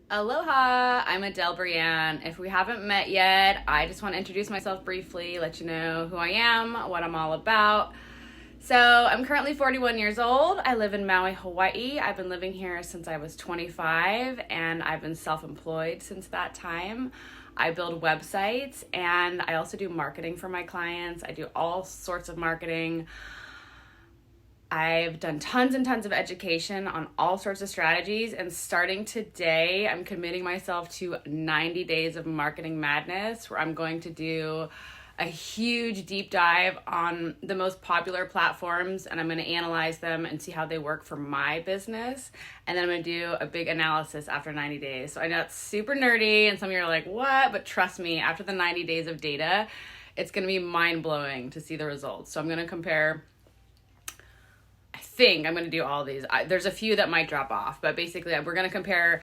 Aloha, I'm Adele Brienne. If we haven't met yet, I just want to introduce myself briefly, let you know who I am, what I'm all about. So, I'm currently 41 years old. I live in Maui, Hawaii. I've been living here since I was 25, and I've been self-employed since that time. I build websites, and I also do marketing for my clients. I do all sorts of marketing. I've done tons and tons of education on all sorts of strategies, and starting today, I'm committing myself to 90 days of marketing madness, where I'm going to do a huge deep dive on the most popular platforms, and I'm going to analyze them and see how they work for my business. And then I'm going to do a big analysis after 90 days. So I know it's super nerdy, and some of you are like, what? But trust me, after the 90 days of data, it's going to be mind-blowing to see the results. So I'm going to compare. I think I'm going to do all these. There's a few that might drop off, but basically we're going to compare